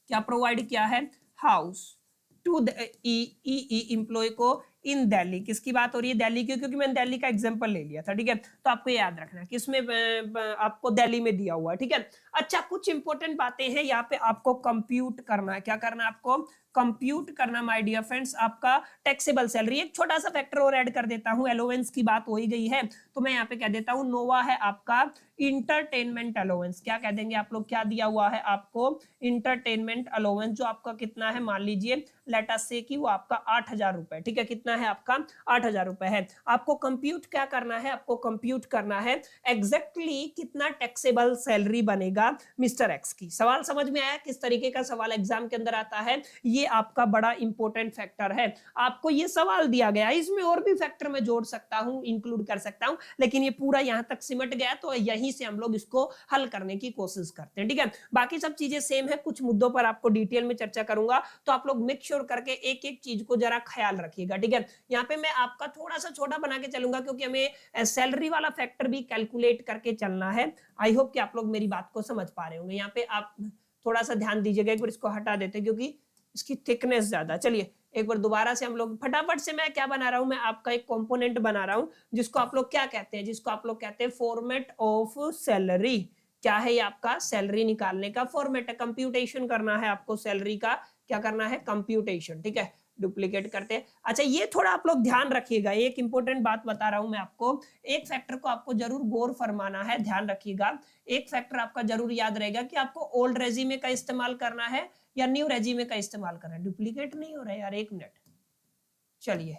क्या प्रोवाइड किया है, हाउस टू एम्प्लॉय को इन दिल्ली। किसकी बात हो रही है, दिल्ली की, क्योंकि मैंने दिल्ली का एग्जांपल ले लिया था, ठीक है। तो आपको याद रखना है किसमें आपको दिल्ली में दिया हुआ है, ठीक है। अच्छा, कुछ इंपॉर्टेंट बातें हैं यहाँ पे, आपको कंप्यूट करना है, क्या करना है आपको, कंप्यूट करना माय डियर फ्रेंड्स, आपका टैक्सेबल सैलरी। एक छोटा सा फैक्टर और ऐड कर देता हूँ, अलाउंस की बात हो ही गई है, तो मैं यहाँ पे कह देता हूँ नोवा है आपका इंटरटेनमेंट अलाउंस। क्या कह देंगे आप लोग, क्या दिया हुआ है आपको, इंटरटेनमेंट अलाउंस, जो आपका कितना है, मान लीजिए लेट अस से कि वो आपका 8,000 रुपए, ठीक है। कितना है आपका, 8,000 रुपए है। आपको कंप्यूट क्या करना है, आपको कंप्यूट करना है एग्जैक्टली कितना टैक्सेबल सैलरी बनेगा मिस्टर एक्स की। सवाल समझ में आया, किस तरीके का सवाल एग्जाम के अंदर आता है, ये आपका बड़ा इंपॉर्टेंट फैक्टर है। आपको ये सवाल दिया गया, इसमें और भी फैक्टर मैं जोड़ सकता हूं, इंक्लूड कर सकता हूं, लेकिन ये पूरा यहां तक सिमट गया, तो यहीं से हम लोग इसको हल करने की कोशिश करते हैं, ठीक है। बाकी सब चीजें सेम है, कुछ मुद्दों पर आपको डिटेल में चर्चा करूंगा, तो आप लोग मेक श्योर करके एक एक चीज को जरा ख्याल रखिएगा, ठीक है। यहाँ पे मैं आपका थोड़ा सा छोटा बना के चलूंगा, क्योंकि हमें सैलरी वाला फैक्टर भी कैलकुलेट करके चलना है। आई होप कि आप लोग मेरी बात को समझ पा रहे होंगे। यहाँ पे आप थोड़ा सा ध्यान दीजिएगा, एक बार इसको हटा देते हैं क्योंकि इसकी थिकनेस ज्यादा। चलिए एक बार दोबारा से हम लोग फटाफट से, मैं क्या बना रहा हूं, मैं आपका एक कंपोनेंट बना रहा हूं, जिसको आप लोग क्या कहते हैं, जिसको आप लोग कहते हैं फॉर्मेट ऑफ सैलरी। क्या है ये, आपका सैलरी निकालने का फॉर्मेट है, कंप्यूटेशन करना है आपको सैलरी का, क्या करना है, कंप्यूटेशन, ठीक है। डुप्लीकेट करते हैं। अच्छा, ये थोड़ा आप लोग ध्यान रखिएगा, एक इंपॉर्टेंट बात बता रहा हूं मैं आपको, एक फैक्टर को आपको जरूर गौर फरमाना है, ध्यान रखिएगा। एक फैक्टर आपका जरूर याद रहेगा कि आपको ओल्ड रेज्यूमे का इस्तेमाल करना है या न्यू रेज्यूमे का इस्तेमाल करना है। डुप्लीकेट नहीं हो रहा है यार, एक मिनट, चलिए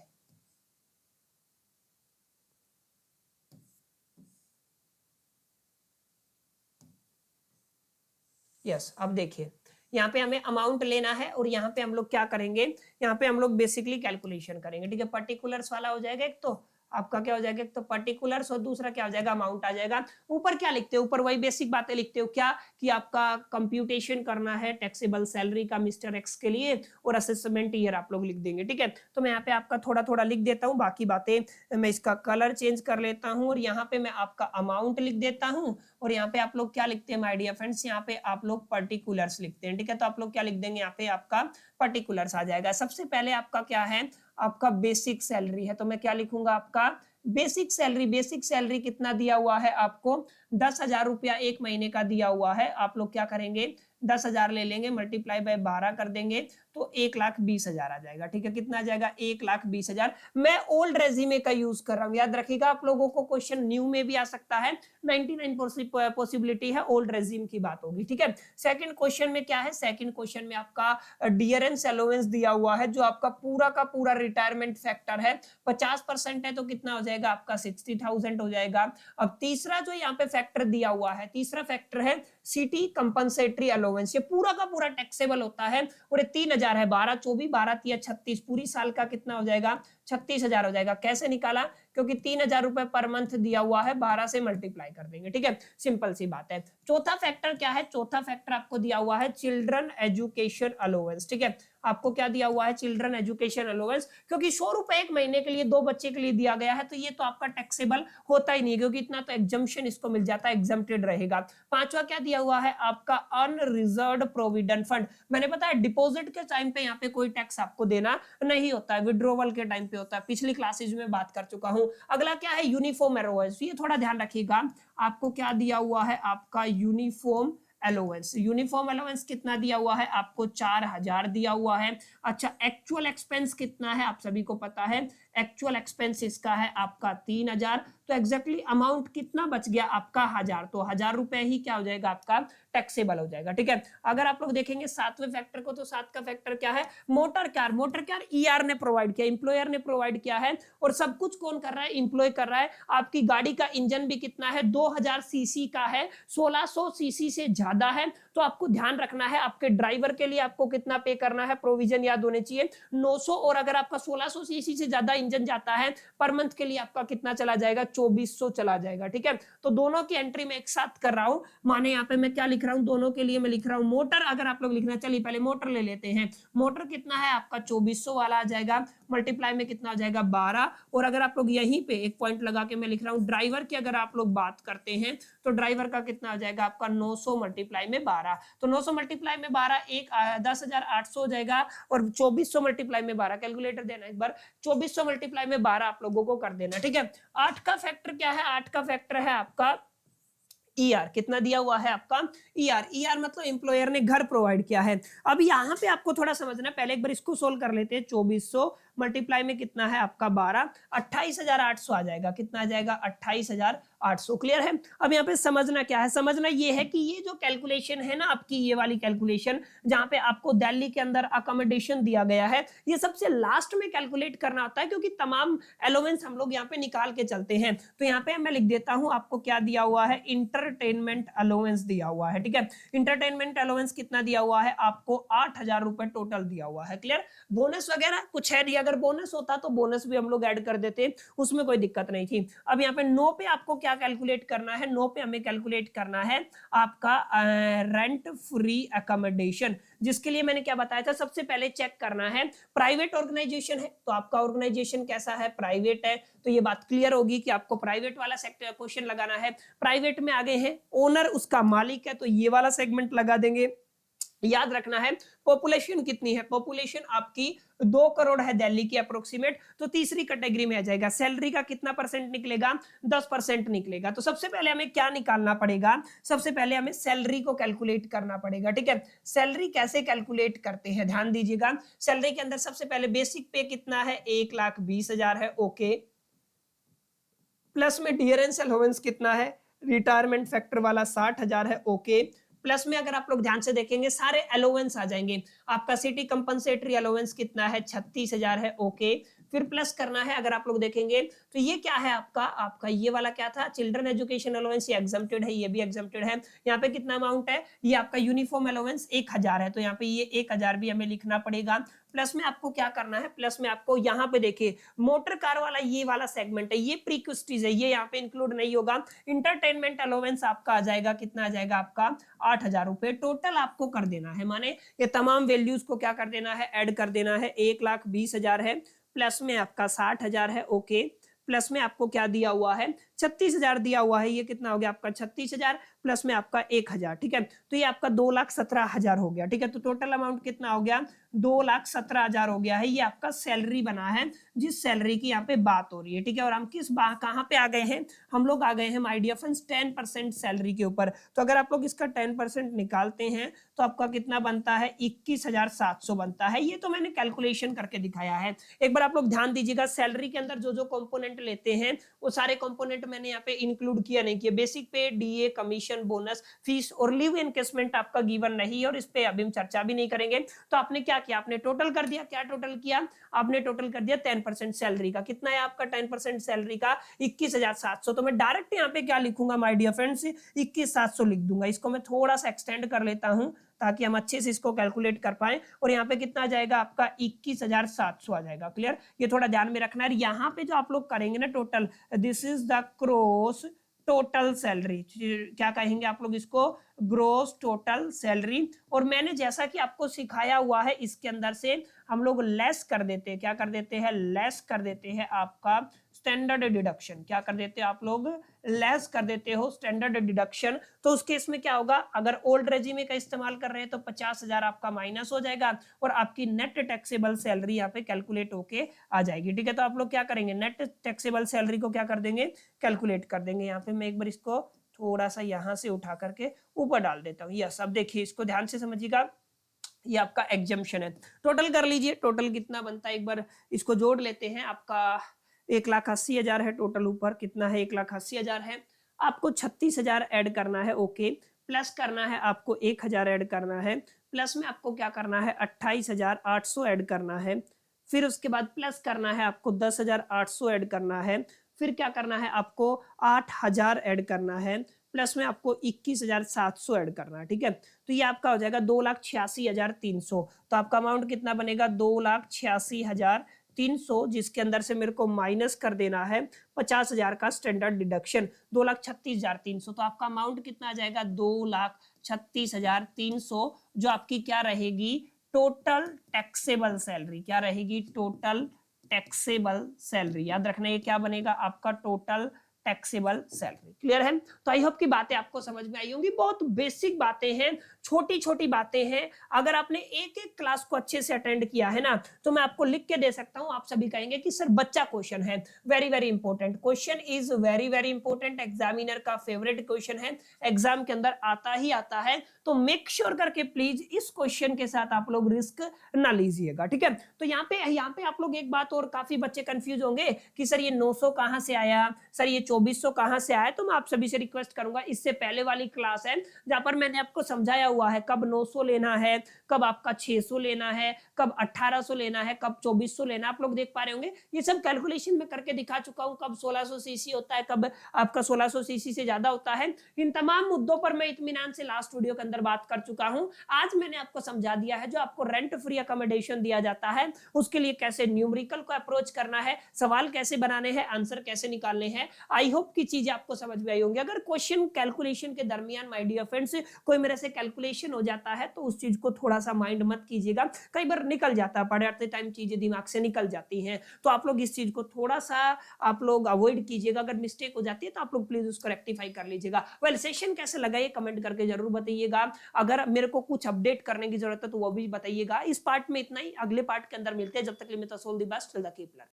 यस, अब देखिए यहाँ पे हमें अमाउंट लेना है, और यहाँ पे हम लोग क्या करेंगे, यहाँ पे हम लोग बेसिकली कैलकुलेशन करेंगे, ठीक है। पर्टिकुलर्स वाला हो जाएगा, एक तो आपका क्या हो जाएगा, एक तो पर्टिकुलर्स, और दूसरा क्या हो जाएगा, अमाउंट आ जाएगा। ऊपर क्या लिखते हो, ऊपर वही बेसिक बातें लिखते हो, क्या कि आपका कंप्यूटेशन करना है टैक्सेबल सैलरी का मिस्टर एक्स के लिए, और असेसमेंट ईयर आप लोग लिख देंगे, ठीक है। तो मैं यहाँ पे आपका थोड़ा थोड़ा लिख देता हूँ, बाकी बातें मैं इसका कलर चेंज कर लेता हूँ, और यहाँ पे मैं आपका अमाउंट लिख देता हूँ, और यहाँ पे आप लोग क्या लिखते हैं माय डियर फ्रेंड्स, यहाँ पे आप लोग पर्टिकुलर्स लिखते हैं, ठीक है। तो आप लोग क्या लिख देंगे, यहाँ पे आपका पर्टिकुलर्स आ जाएगा। सबसे पहले आपका क्या है, आपका बेसिक सैलरी है, तो मैं क्या लिखूंगा, आपका बेसिक सैलरी। बेसिक सैलरी कितना दिया हुआ है आपको, 10,000 रुपया एक महीने का दिया हुआ है, आप लोग क्या करेंगे 10,000 ले लेंगे, मल्टीप्लाई बाय 12 कर देंगे तो 1,20,000 आ जाएगा। ठीक है, कितना आ जाएगा 1,20,000। मैं ओल्ड रेज्यूमे का यूज कर रहा हूं, याद रखिएगा आप लोगों को क्वेश्चन न्यू में भी आ सकता है, 99% पॉसिबिलिटी है ओल्ड रेज्यूम की बात होगी। ठीक है, सेकंड क्वेश्चन में क्या है, सेकंड क्वेश्चन में आपका डियरेंस अलाउंस दिया हुआ है जो आपका पूरा का पूरा रिटायरमेंट फैक्टर है, 50% है तो कितना हो जाएगा आपका 60,000 हो जाएगा। अब तीसरा जो यहाँ पे फैक्टर दिया हुआ है, तीसरा फैक्टर है सिटी कंपनसेटरी अलाउंस, ये पूरा का पूरा टैक्सेबल होता है और ये 3,000 है, 12 24 12 3 36, पूरी साल का कितना हो जाएगा 36,000 हो जाएगा। कैसे निकाला, क्योंकि 3,000 रुपए पर मंथ दिया हुआ है, 12 से मल्टीप्लाई कर देंगे। ठीक है, सिंपल सी बात है। चौथा फैक्टर क्या है, चौथा फैक्टर आपको दिया हुआ है चिल्ड्रन एजुकेशन अलाउंस। ठीक है, आपको क्या दिया हुआ है चिल्ड्रन एजुकेशन अलाउंस, क्योंकि 100 रुपए एक महीने के लिए 2 बच्चे के लिए दिया गया है तो ये तो आपका टैक्सेबल होता ही नहीं, क्योंकि इतना तो एग्जम्पशन इसको मिल जाता है, एग्जम्प्टेड रहेगा। पांचवा क्या दिया हुआ है आपका अनरिजर्व्ड प्रोविडेंट फंड। मैंने बताया डिपॉजिट के टाइम पे यहाँ पे कोई टैक्स आपको देना नहीं होता है, विड्रॉवल के टाइम पे होता है, पिछली क्लासेज में बात कर चुका हूं। अगला क्या है यूनिफॉर्म अलाउंस, ये थोड़ा ध्यान रखिएगा, आपको क्या दिया हुआ है आपका यूनिफॉर्म अलाउंस। यूनिफॉर्म अलाउंस कितना दिया हुआ है आपको 4,000 दिया हुआ है। अच्छा, एक्चुअल एक्सपेंस कितना है आप सभी को पता है, एक्चुअल एक्सपेंस इसका है आपका 3,000, तो एग्जैक्टली अमाउंट कितना बच गया आपका 1,000, तो 1,000 रुपए ही क्या हो जाएगा आपका टैक्सेबल हो जाएगा। ठीक है, अगर आप लोग देखेंगे सातवें फैक्टर को, तो सात का फैक्टर क्या है motor car, motor car ER ने प्रोवाइड किया, इंप्लॉयर ने प्रोवाइड किया है, और सब कुछ कौन कर रहा है इंप्लॉय कर रहा है। आपकी गाड़ी का इंजन भी कितना है 2,000 सीसी का है, 1,600 सीसी से ज्यादा है, तो आपको ध्यान रखना है आपके ड्राइवर के लिए आपको कितना पे करना है, प्रोविजन याद होने चाहिए 900, और अगर आपका 1,600 सीसी से ज्यादा इंजन जाता है पर मंथ के लिए आपका कितना चला जाएगा 2,400 चला जाएगा। ठीक है, तो दोनों की एंट्री में एक साथ कर रहा हूं, माने यहाँ पे मैं क्या लिख रहा हूं, दोनों के लिए मैं लिख रहा हूं मोटर। अगर आप लोग लिखना, चलिए पहले मोटर ले लेते हैं, मोटर कितना है आपका 2,400 वाला आ जाएगा, मल्टीप्लाई में कितना आ जाएगा 12, और अगर आप लोग यहीं पे एक पॉइंट लगा के मैं लिख रहा हूं ड्राइवर की, अगर आप लोग बात करते हैं तो ड्राइवर का कितना आ जाएगा आपका 900 मल्टीप्लाई में 12, तो 900 मल्टीप्लाई में 12 एक 10,800 हो जाएगा, और 2,400 मल्टीप्लाई में 12, कैलकुलेटर देना एक बार, 2,400 मल्टीप्लाई में 12 आप लोगों को कर देना। ठीक है, 8 का फैक्टर क्या है, 8 का फैक्टर है आपका ईआर, कितना दिया हुआ है आपका ईआर, ईआर मतलब एम्प्लॉयर ने घर प्रोवाइड किया है। अब यहाँ पे आपको थोड़ा समझना, पहले एक बार इसको सोल्व कर लेते हैं, 2,400 मल्टीप्लाई में कितना है आपका 12, 28,800 आ जाएगा, कितना आ जाएगा 28,800। क्लियर है। अब यहाँ पे समझना क्या है, समझना ये है कि ये जो कैलकुलेशन है ना आपकी, ये वाली कैलकुलेशन जहाँ पे आपको दिल्ली के अंदर अकोमोडेशन दिया गया है, ये सबसे लास्ट में कैलकुलेट करना होता है, क्योंकि तमाम एलोवेंस हम लोग यहाँ पे निकाल के चलते हैं। तो यहाँ पे मैं लिख देता हूँ आपको क्या दिया हुआ है, इंटरटेनमेंट अलाउंस दिया हुआ है। ठीक है, इंटरटेनमेंट अलाउंस कितना दिया हुआ है आपको 8,000 रुपए टोटल दिया हुआ है। क्लियर, बोनस वगैरह कुछ है नहीं, अगर बोनस होता तो बोनस भी हम लोग ऐड कर देते, उसमें कोई दिक्कत नहीं थी। अब यहाँ पे 9 पे आपको क्या कैलकुलेट करना है, 9 पे हमें कैलकुलेट करना है आपका रेंट फ्री अकोमोडेशन, जिसके लिए मैंने क्या बताया था, सबसे पहले चेक करना है प्राइवेट ऑर्गेनाइजेशन है तो आपका ऑर्गेनाइजेशन कैसा है, प्राइवेट है, तो ये बात क्लियर होगी कि आपको प्राइवेट वाला सेक्टर क्वेश्चन लगाना है। प्राइवेट में आगे है ओनर, उसका मालिक है, तो ये वाला सेगमेंट लगा देंगे। याद रखना है पॉपुलेशन कितनी है, पॉपुलेशन आपकी 2 करोड़ है दिल्ली की अप्रोक्सीमेट, तो तीसरी कैटेगरी में आ जाएगा। सैलरी का कितना परसेंट निकलेगा, 10% निकलेगा। तो सबसे पहले हमें क्या निकालना पड़ेगा, सबसे पहले हमें सैलरी को कैलकुलेट करना पड़ेगा। ठीक है, सैलरी कैसे कैलकुलेट करते हैं ध्यान दीजिएगा। सैलरी के अंदर सबसे पहले बेसिक पे कितना है 1,20,000 है, ओके, प्लस में डियरेंस अलाउंस कितना है, रिटायरमेंट फैक्टर वाला 60,000 है, ओके, प्लस में अगर आप लोग ध्यान से देखेंगे सारे अलाउंस आ जाएंगे। आपका सिटी कंपनसेटरी अलाउंस कितना है 36,000 है, ओके, फिर प्लस करना है। अगर आप लोग देखेंगे तो ये क्या है आपका ये वाला क्या था, चिल्ड्रन एजुकेशन अलाउंस, ये एग्जम्प्टेड है, ये भी एग्जम्प्टेड है। यहाँ पे कितना अमाउंट है, ये आपका यूनिफॉर्म अलाउंस 1,000 है, तो यहाँ पे ये 1,000 भी हमें लिखना पड़ेगा। प्लस में आपको क्या करना है, प्लस में आपको यहाँ पे देखिए मोटर कार वाला ये वाला सेगमेंट है, ये प्रीक्विस्टीज है, ये यहाँ पे इंक्लूड नहीं होगा। इंटरटेनमेंट अलाउंस आपका आ जाएगा, कितना आ जाएगा आपका 8,000 रुपए टोटल आपको कर देना है, माने ये तमाम वैल्यूज को क्या कर देना है, ऐड कर देना है। 1,20,000 है, प्लस में आपका 60,000 है, ओके, प्लस में आपको क्या दिया हुआ है 36,000 दिया हुआ है, ये कितना हो गया आपका 36,000, प्लस में आपका 1,000, ठीक है। तो ये आपका 2,17,000 हो गया, ठीक है। तो टोटल अमाउंट कितना हो गया, 2,17,000 हो गया है। ये आपका सैलरी बना है, जिस सैलरी की यहाँ पे बात हो रही है, ठीक है। और हम कहाँ पे आ गए हैं, हम लोग आ गए हैं माय डियर फ्रेंड्स 10% सैलरी के ऊपर। तो अगर आप लोग इसका 10% निकालते हैं तो आपका कितना बनता है, 21,700 बनता है। ये तो मैंने कैलकुलेशन करके दिखाया है। एक बार आप लोग ध्यान दीजिएगा, सैलरी के अंदर जो जो कंपोनेंट लेते हैं वो सारे कंपोनेंट मैंने यहाँ पे इंक्लूड किया नहीं किया। बेसिक पे, डीए, कमीशन, बोनस, फीस और लीव एनकेसमेंट आपका गिवन नहीं है, और इस पे अभी हम चर्चा भी नहीं करेंगे। तो आपने क्या किया, आपने टोटल कर दिया। क्या टोटल किया, आपने टोटल कर दिया 10% सैलरी का। कितना है आपका 10% सैलरी का, 21,700। तो मैं डायरेक्ट यहाँ पे क्या लिखूंगा माय डियर फ्रेंड्स, 21,700 लिख दूंगा। इसको मैं थोड़ा सा एक्सटेंड कर लेता हूं ताकि हम अच्छे से इसको कैलकुलेट कर पाए। और यहाँ पे कितना आ जाएगा आपका, 21,700 आ जाएगा। क्लियर, ये थोड़ा ध्यान में रखना है। यहाँ पे जो आप लोग करेंगे ना total, this is the gross total salary, क्या कहेंगे आप लोग इसको, ग्रोस टोटल सैलरी। और मैंने जैसा कि आपको सिखाया हुआ है, इसके अंदर से हम लोग लेस कर देते हैं, क्या कर देते हैं, लेस कर देते हैं आपका स्टैंडर्ड डिडक्शन। क्या कर देते हैं आप लोग, लेस कर देते हो स्टैंडर्ड डिडक्शन। तो उस केस में क्या होगा, अगर ओल्ड रेजिमे का इस्तेमाल कर रहे हैं तो 50,000 आपका माइनस हो जाएगा और आपकी नेट टैक्सेबल सैलरी यहाँ पे कैलकुलेट होके आ जाएगी, ठीक है। तो आप लोग क्या करेंगे, नेट टैक्सेबल सैलरी को क्या कर देंगे, कैलकुलेट कर देंगे। यहाँ पे मैं एक बार इसको थोड़ा सा यहाँ से उठा करके ऊपर डाल देता हूँ। यस, अब देखिए इसको ध्यान से समझिएगा, ये आपका एग्जम्पशन है। टोटल कर लीजिए, टोटल कितना बनता है, एक बार इसको जोड़ लेते हैं। आपका 1,80,000 है टोटल, ऊपर कितना है, 1,80,000 है। आपको 36,000 ऐड करना है, ओके। प्लस करना है आपको 1,000 ऐड करना है, प्लस में आपको क्या करना है, 28,800 ऐड करना है। फिर उसके बाद प्लस करना है आपको 10,800 ऐड करना है। फिर क्या करना है आपको 8,000 ऐड करना है, प्लस में आपको 21,700 ऐड करना है, ठीक है। तो ये आपका हो जाएगा 2,86,300। तो आपका अमाउंट कितना बनेगा, 2,86,300, जिसके अंदर से मेरे को माइनस कर देना है 50,000 का स्टैंडर्ड डिडक्शन, 2,36,300। तो आपका अमाउंट कितना आ जाएगा, 2,36,300, जो आपकी क्या रहेगी, टोटल टैक्सेबल सैलरी। क्या रहेगी, टोटल टैक्सेबल सैलरी। याद रखना ये क्या बनेगा आपका, टोटल टैक्सेबल सैलरी। क्लियर है। तो आई होप की बातें आपको समझ में आई होंगी। बहुत बेसिक बातें हैं, छोटी छोटी बातें हैं। अगर आपने एक एक क्लास को अच्छे से अटेंड किया है ना, तो मैं आपको लिख के दे सकता हूं। आप सभी कहेंगे कि सर बच्चा क्वेश्चन है, very very important question, is very very important, examiner का फेवरेट क्वेश्चन है, एग्जाम के अंदर आता ही आता है। तो मेक श्योर करके प्लीज इस क्वेश्चन के साथ आप लोग रिस्क ना लीजिएगा, ठीक है। तो यहाँ पे आप लोग एक बात और, काफी बच्चे कंफ्यूज होंगे कि सर ये 900 कहां से आया, सर ये 2400 कहां से आया। तो मैं आप सभी से रिक्वेस्ट करूंगा, इससे पहले वाली क्लास है जहां पर मैंने आपको समझाया हुआ है कब 900 लेना है, कब आपका 600 लेना है, कब 1800 लेना है, कब 2400 लेना है। आप लोग देख पा रहे होंगे ये सब कैलकुलेशन में करके दिखा चुका हूं, कब 1600 सीसी होता है, कब आपका 1600 सीसी से ज्यादा होता है। इन तमाम मुद्दों पर मैं इत्मीनान से लास्ट वीडियो के अंदर बात कर चुका हूं। आज मैंने आपको समझा दिया है, जो आपको रेंट फ्री अकोमोडेशन दिया जाता है उसके लिए कैसे न्यूमेरिकल को अप्रोच करना है, सवाल कैसे बनाने हैं, आंसर कैसे निकालने हैं। आई होप की चीजें आपको समझ में आई होंगी। अगर क्वेश्चन कैलकुलेशन के दरमियान माय डियर फ्रेंड्स कोई मेरे से कैलकुलेशन हो जाता है तो उस चीज को थोड़ा सा माइंड मत कीजिएगा, कई बार निकल जाता है, पढ़ते टाइम चीजें दिमाग से निकल जाती हैं। तो आप लोग इस चीज को थोड़ा सा आप लोग अवॉइड कीजिएगा। अगर मिस्टेक हो जाती है तो आप लोग प्लीज उसको रेक्टिफाई कर लीजिएगा। वेल, सेशन कैसे लगा ये कमेंट करके जरूर बताइएगा। अगर मेरे को कुछ अपडेट करने की जरूरत है तो वो भी बताइएगा। इस पार्ट में इतना ही, अगले पार्ट के अंदर मिलते हैं। जब तक के लिए मैं the best, till the keep learning.